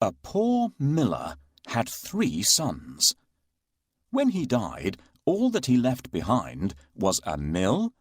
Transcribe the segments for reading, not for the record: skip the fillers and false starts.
A poor miller had 3 sons. When he died, all that he left behind was a mill,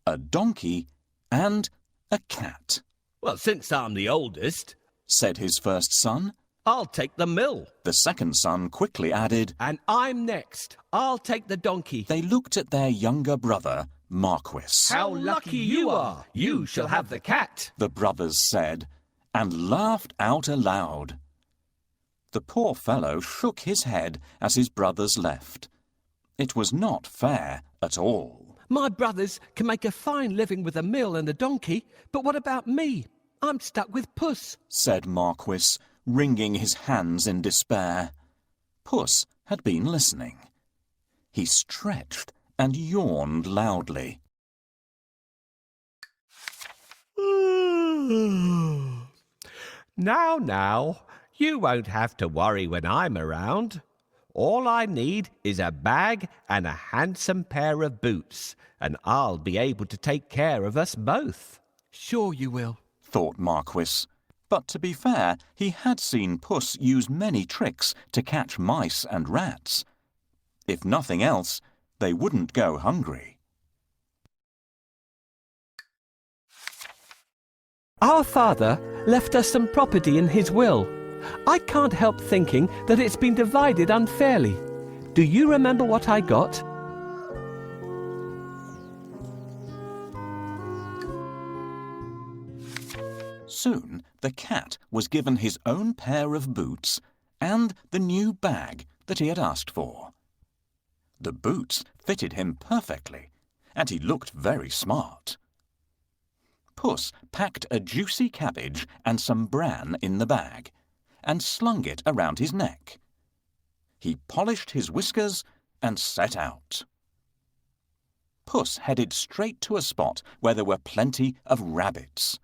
a donkey, and a cat. "Well, since I'm the oldest," said his first son. "I'll take the mill." The second son quickly added, "And I'm next. I'll take the donkey." They looked at their younger brother, Marquis. "How lucky you are! You shall have the cat." The brothers said, and laughed out aloud. The poor fellow shook his head as his brothers left. It was not fair at all. "My brothers can make a fine living with a mill and a donkey, but what about me? I'm stuck with Puss," said Marquis, wringing his hands in despair. Puss had been listening. He stretched and yawned loudly. Now, you won't have to worry when I'm around. All I need is a bag and a handsome pair of boots, and I'll be able to take care of us both." "Sure you will," thought Marquis. But to be fair, he had seen Puss use many tricks to catch mice and rats. If nothing else, they wouldn't go hungry. "Our father left us some property in his will. I can't help thinking that it's been divided unfairly. Do you remember what I got?" Soon the cat was given his own pair of boots and the new bag that he had asked for. The boots fitted him perfectly, and he looked very smart. Puss packed a juicy cabbage and some bran in the bag, and slung it around his neck. He polished his whiskers and set out. Puss headed straight to a spot where there were plenty of rabbits.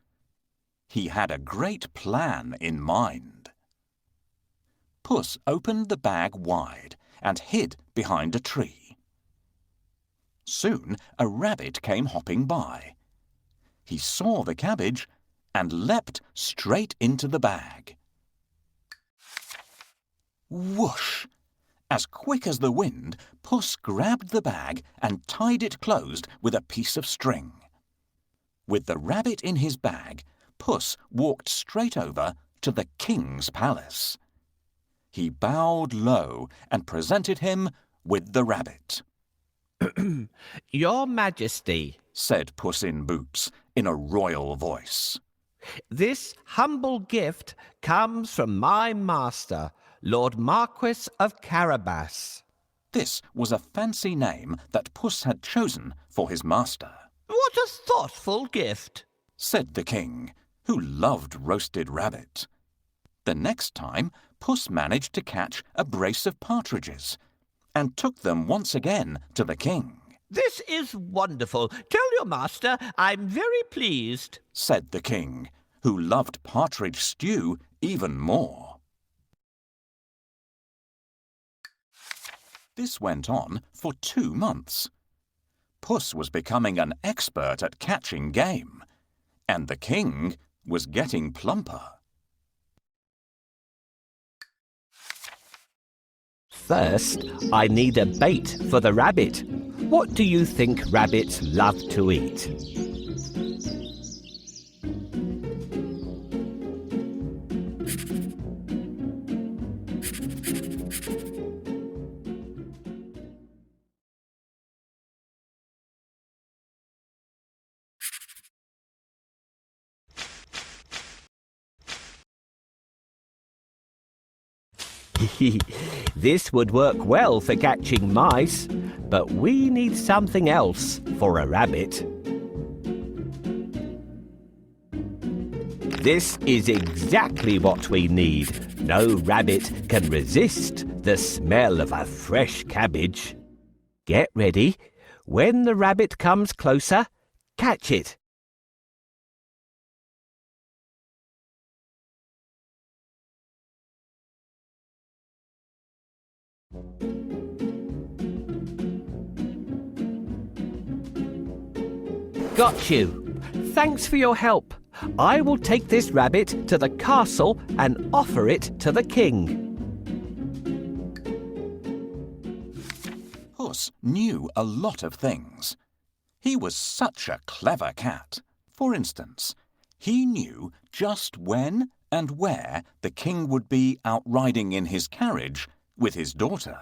He had a great plan in mind. Puss opened the bag wide and hid behind a tree. Soon a rabbit came hopping by. He saw the cabbage and leapt straight into the bag. Whoosh! As quick as the wind, Puss grabbed the bag and tied it closed with a piece of string. With the rabbit in his bag, Puss walked straight over to the king's palace. He bowed low and presented him with the rabbit. "Your Majesty," said Puss in Boots in a royal voice, "this humble gift comes from my master, Lord Marquis of Carabas." This was a fancy name that Puss had chosen for his master. "What a thoughtful gift," said the king, who loved roasted rabbit. The next time, Puss managed to catch a brace of partridges and took them once again to the king. "This is wonderful. Tell your master I'm very pleased," said the king, who loved partridge stew even more. This went on for 2 months. Puss was becoming an expert at catching game, and the king was getting plumper. "First, I need a bait for the rabbit. What do you think rabbits love to eat?" This would work well for catching mice, but we need something else for a rabbit. This is exactly what we need. No rabbit can resist the smell of a fresh cabbage. Get ready. When the rabbit comes closer, catch it. Got you. Thanks for your help. I will take this rabbit to the castle and offer it to the king. Puss knew a lot of things. He was such a clever cat. For instance, he knew just when and where the king would be out riding in his carriage with his daughter.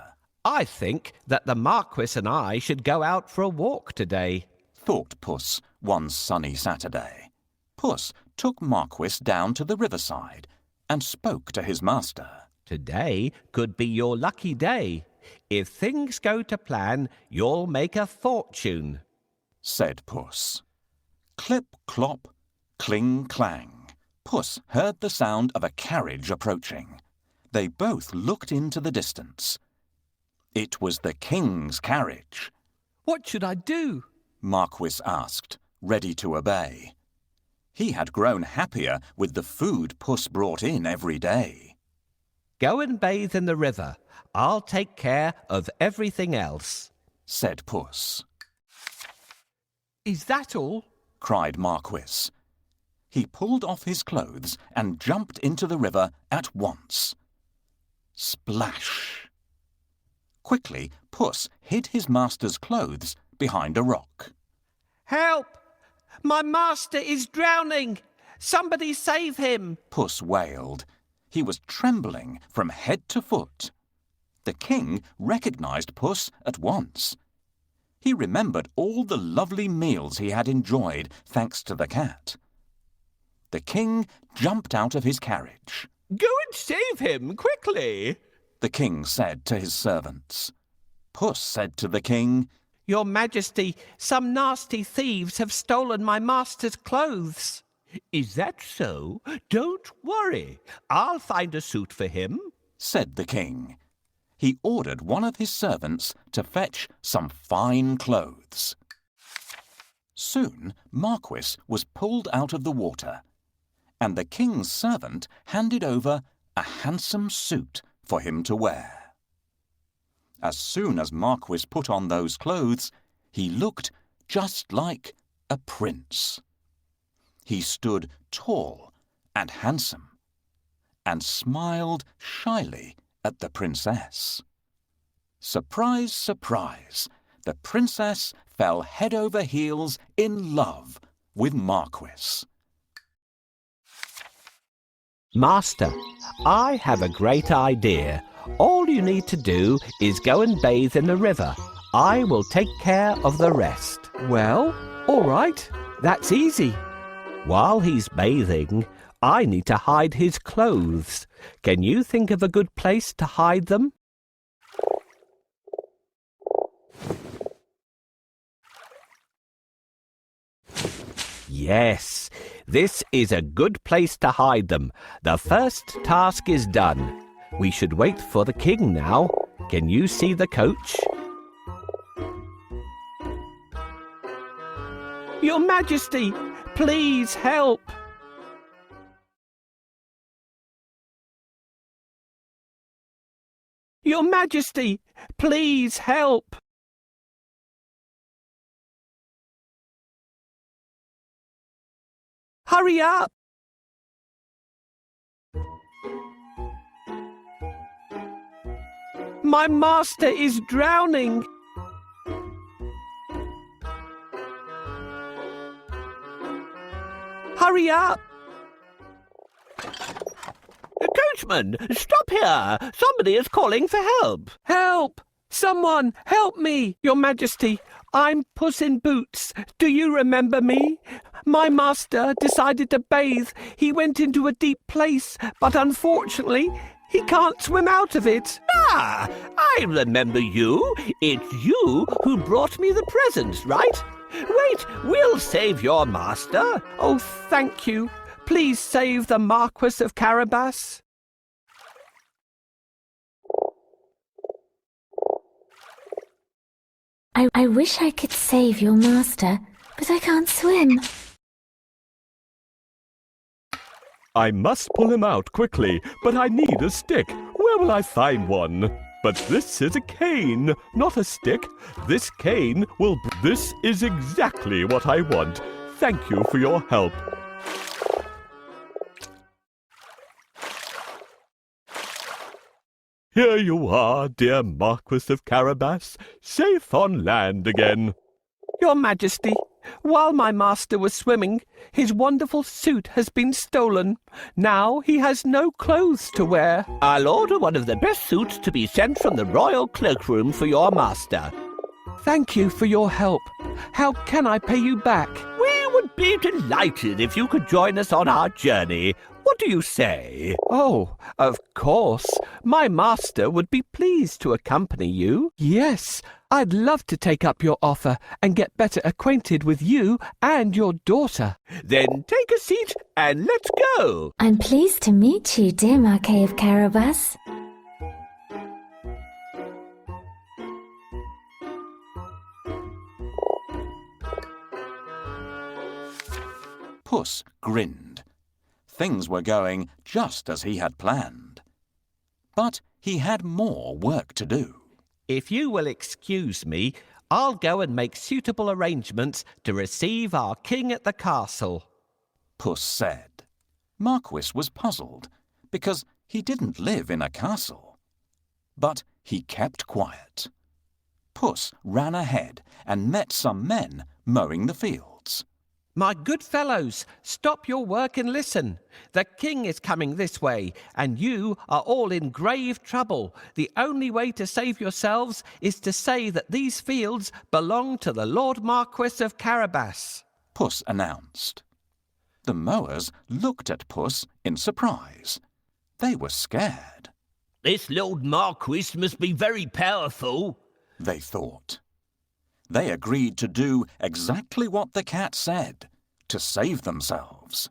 I think that the Marquis and I should go out for a walk today, thought Puss one sunny Saturday. Puss took Marquis down to the riverside and spoke to his master. Today could be your lucky day. If things go to plan, you'll make a fortune, said Puss. Clip, clop, cling, clang. Puss heard the sound of a carriage approaching. They both looked into the distance. It was the king's carriage. What should I do? Marquis asked, ready to obey. He had grown happier with the food Puss brought in every day. Go and bathe in the river. I'll take care of everything else, said Puss. Is that all? Cried Marquis. He pulled off his clothes and jumped into the river at once. Splash! Quickly, Puss hid his master's clothes behind a rock. Help! My master is drowning! Somebody save him! Puss wailed. He was trembling from head to foot. The king recognized Puss at once. He remembered all the lovely meals he had enjoyed thanks to the cat. The king jumped out of his carriage. Go and save him, quickly, the king said to his servants. Puss said to the king, Your Majesty, some nasty thieves have stolen my master's clothes. Is that so? Don't worry. I'll find a suit for him, said the king. He ordered one of his servants to fetch some fine clothes. Soon Marquis was pulled out of the water, and the king's servant handed over a handsome suit for him to wear. As soon as Marquis put on those clothes, he looked just like a prince. He stood tall and handsome, and smiled shyly at the princess. Surprise, surprise, the princess fell head over heels in love with Marquis. Master, I have a great idea. All you need to do is go and bathe in the river. I will take care of the rest. Well, all right, that's easy. While he's bathing, I need to hide his clothes. Can you think of a good place to hide them? Yes, this is a good place to hide them. The first task is done. We should wait for the king now. Can you see the coach? Your Majesty, please help! Your Majesty, please help! Hurry up! My master is drowning! Hurry up! Coachman, stop here! Somebody is calling for help! Help! Someone, help me! Your Majesty, I'm Puss in Boots. Do you remember me? My master decided to bathe. He went into a deep place, but unfortunately, he can't swim out of it. Ah, I remember you. It's you who brought me the presents, right? Wait, we'll save your master. Oh, thank you. Please save the Marquis of Carabas. I wish I could save your master, but I can't swim. I must pull him out quickly, but I need a stick. Where will I find one? But this is a cane, not a stick. This cane will... This is exactly what I want. Thank you for your help. Here you are, dear Marquis of Carabas, safe on land again. Your Majesty, while my master was swimming, his wonderful suit has been stolen. Now he has no clothes to wear. I'll order one of the best suits to be sent from the royal cloakroom for your master. Thank you for your help. How can I pay you back? We would be delighted if you could join us on our journey. What do you say? Oh, of course. My master would be pleased to accompany you. Yes, I'd love to take up your offer and get better acquainted with you and your daughter. Then take a seat and let's go. I'm pleased to meet you, dear Marquis of Carabas. Puss grinned. Things were going just as he had planned. But he had more work to do. If you will excuse me, I'll go and make suitable arrangements to receive our king at the castle. Puss said. Marquis was puzzled because he didn't live in a castle. But he kept quiet. Puss ran ahead and met some men mowing the fields. My good fellows, stop your work and listen. The king is coming this way, and you are all in grave trouble. The only way to save yourselves is to say that these fields belong to the Lord Marquis of Carabas. Puss announced. The mowers looked at Puss in surprise. They were scared. This Lord Marquis must be very powerful, they thought. They agreed to do exactly what the cat said, to save themselves.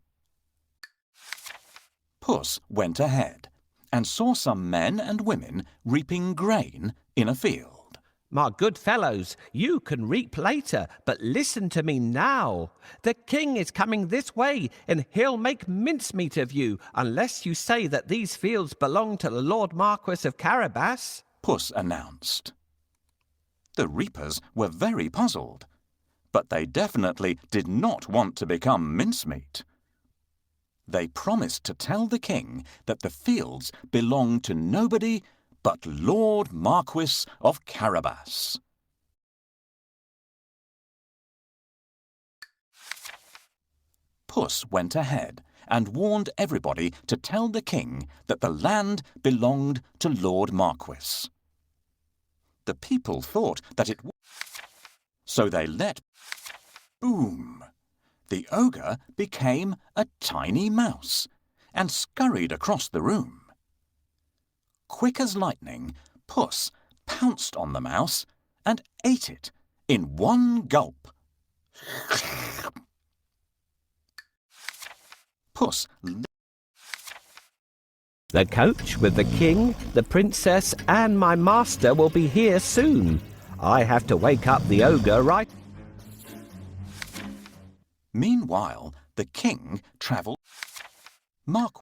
Puss went ahead and saw some men and women reaping grain in a field. My good fellows, you can reap later, but listen to me now. The king is coming this way, and he'll make mincemeat of you unless you say that these fields belong to the Lord Marquis of Carabas, Puss announced. The reapers were very puzzled, but they definitely did not want to become mincemeat. They promised to tell the king that the fields belonged to nobody but Lord Marquis of Carabas. Puss went ahead and warned everybody to tell the king that the land belonged to Lord Marquis. The people thought that it would, so they let boom. The ogre became a tiny mouse and scurried across the room. Quick as lightning, Puss pounced on the mouse and ate it in one gulp. Puss. The coach with the king, the princess, and my master will be here soon. I have to wake up the ogre right. Meanwhile, the king travelled. Mark.